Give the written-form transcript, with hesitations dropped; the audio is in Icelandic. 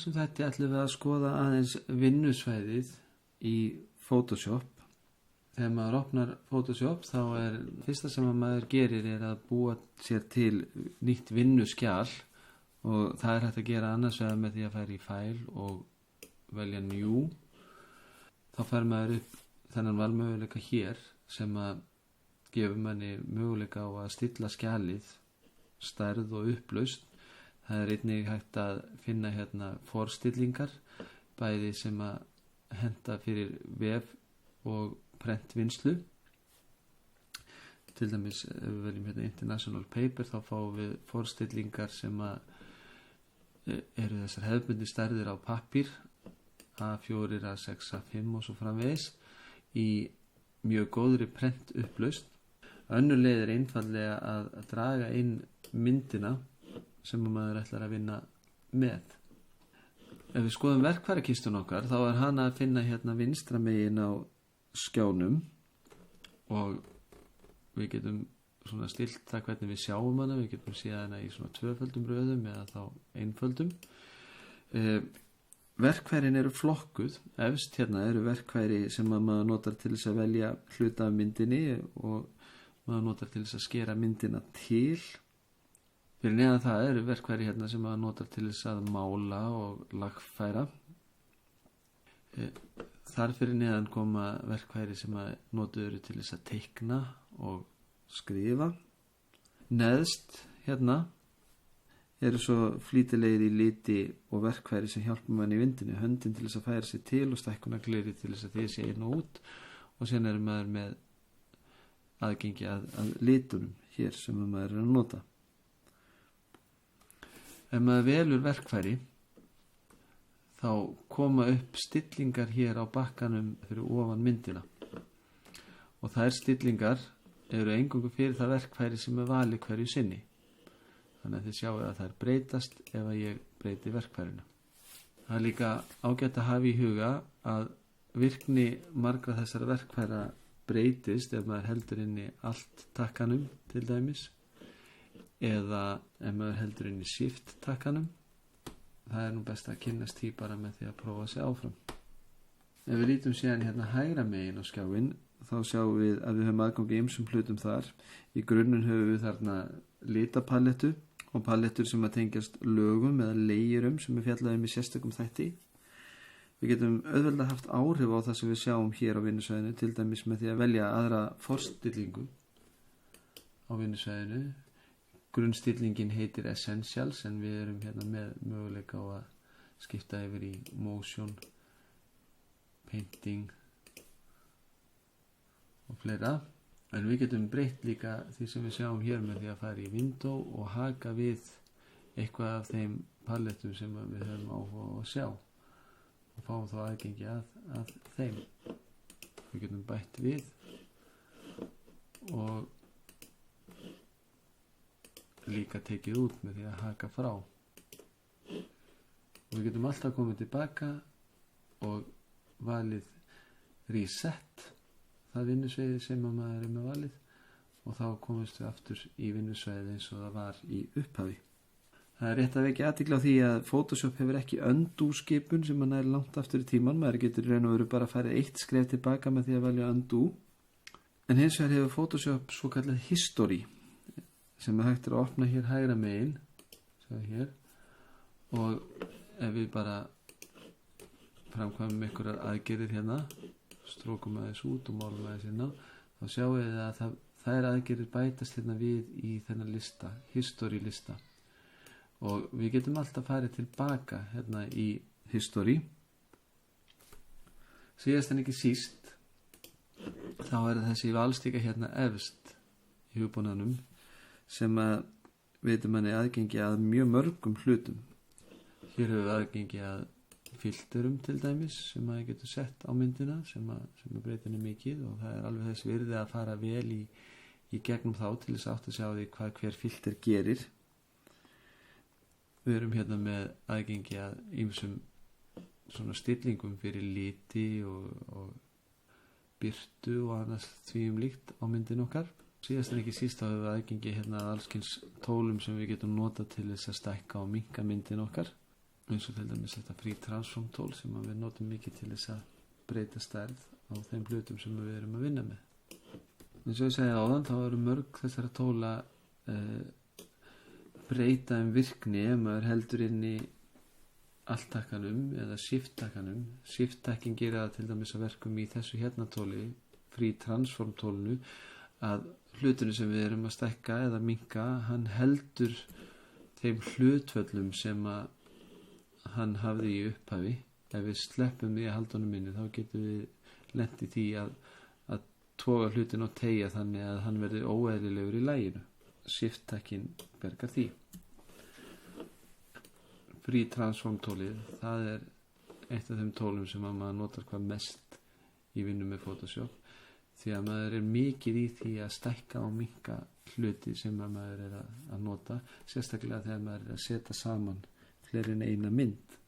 þessum þætti ætlum við að skoða aðeins vinnusvæðið í Photoshop. Þegar maður opnar Photoshop þá fyrsta sem maður gerir að búa sér til nýtt vinnuskjal og það hægt að gera annars vegar með því að fara í File og velja New. Þá fær maður upp þennan valmöguleika hér sem að gefur manni möguleika á að stilla skjalið, stærð og upplausn. Það einnig hægt að finna hérna forstillingar, bæði sem að henta fyrir vef og prentvinnslu. Til dæmis ef við veljum hérna International Paper þá fáum við forstillingar sem að eru þessar hefðbundi stærðir á pappír, A4, A6, A5 og svo framvegis í mjög góðri prent upplausn. Önnur leið einfaldlega að draga inn myndina sem maður ætlar að vinna með. Ef við skoðum verkfærakistun okkar þá hana að finna hérna vinstra megin á skjánum og við getum svona stilt það hvernig við sjáum hana. Við getum séð hana í svona tvöföldum röðum eða þá einföldum. Verkfærin eru flokkuð. Efst hérna eru verkfæri sem maður notar til þess að velja hluta af myndinni og maður notar til þess að skera myndina til. Fyrir neðan það eru verkfæri hérna sem maður notar til þess að mála og lagfæra. Þar fyrir neðan koma verkfæri sem maður notar til þess að teikna og skrifa. Neðst hérna eru svo flýtilegir í liti og verkfæri sem hjálpa manni í vindinu. Höndin til þess að færa sig til og stækkunargleri til þess að því sé inn og út. Og sen maður með aðgengi að litunum hér sem maður að nota. Ef maður velur verkfæri þá koma upp stillingar hér á bakkanum fyrir ofan myndina og þær stillingar eru eingöngu fyrir það verkfæri sem valið hverju sinni. Þannig að þið sjáu að þær breytast ef að ég breyti verkfærinu. Það líka ágætt að hafa í huga að virkni margra þessara verkfæra breytist ef maður heldur inn í alt takkanum til dæmis eða ef maður heldur inn í shift takkanum. Það nú best að kynnast því bara með því að prófa sig áfram. Ef við lítum síðan hérna hægra megin á skjáin þá sjáum við að við höfum aðgang í ýmsum hlutum þar. Í grunninn höfum við þarna litapalettu og palettur sem að tengjast lögum eða leyerum sem fjallað í sérstökum þætti. Við getum auðveldlega haft áhrif á það sem við sjáum hér á vinnusvæðinu, til dæmis með því að velja aðra forstillingu á vinnusvæðinu. Grunnstillingin heitir Essentials en við erum hérna með möguleika á að skipta yfir í Motion, Painting og fleira. En við getum breytt líka því sem við sjáum hér með því að fara í Window og haka við eitthvað af þeim palettum sem við höfum áhuga á að sjá og fáum þá aðgengi að þeim. Við getum bætt við og líka tekið út með því að haka frá. Og við getum alltaf komið tilbaka og valið Reset, það vinnusvæði sem maður með valið og þá komumst við aftur í vinnusvæði eins og það var í upphafi. Það rétt að vekja athygli á því að Photoshop hefur ekki undo skipun sem nær langt aftur í tíman. Maður getur raun og veru bara að fara eitt skref tilbaka með því að velja undo. En hins vegar hefur Photoshop svo kallað History sem hægt að opna hér hægra megin hér. Og ef við bara framkvæmum einhverjar aðgerðir hérna, strókum aðeins út og málum aðeins hérna, þá sjáum við að þær aðgerðir bætast hérna við í þennan lista, History lista. Og við getum alltaf farið tilbaka hérna í History. Síðast en ekki síst þá þessi valstíka hérna efst í hugbúnaðnum sem að veitum manni aðgengi að mjög mörgum hlutum. Hér höfum við aðgengi að filterum til dæmis sem maður getur sett á myndina sem breytir henni mikið og það alveg þess virði að fara vel í gegnum þá til þess átt að sjá því hvað hver filter gerir. Við erum hérna með aðgengi að ýmsum svona stillingum fyrir liti og birtu og annars því líkt á myndin okkar. Síðast en ekki síst þá höfum við aðgengi hérna að allskins tólum sem við getum nota til þess að stækka og minnka myndin okkar. eins og til dæmis þetta free transform tól sem við notum mikið til þess að breyta stærð á þeim hlutum sem við erum að vinna með. Eins og ég segi áðan, þá eru mörg þessara tóla breyta virkni ef maður heldur inn í alt-takkanum eða shift-takkanum. Shift-takkin gerir það til dæmis að verkum í þessu hérna tóli, free transform tólinu, að hlutinu sem við erum að stækka eða minnka, hann heldur þeim hlutföllum sem að hann hafði í upphafi. Ef við sleppum því að halda honum inni, þá getum við lent í því að toga hlutin og teygja þannig að hann verði óeðlilegur í laginu. Shift-takkin bergar því. Free transform tólið, það er eitt af þeim tólum sem að maður notar hvað mest í vinnu með Photoshop, því að maður er mikið í því að stækka og minnka hluti sem að maður er að nota, sérstaklega þegar maður er að setja saman fleiri en eina mynd.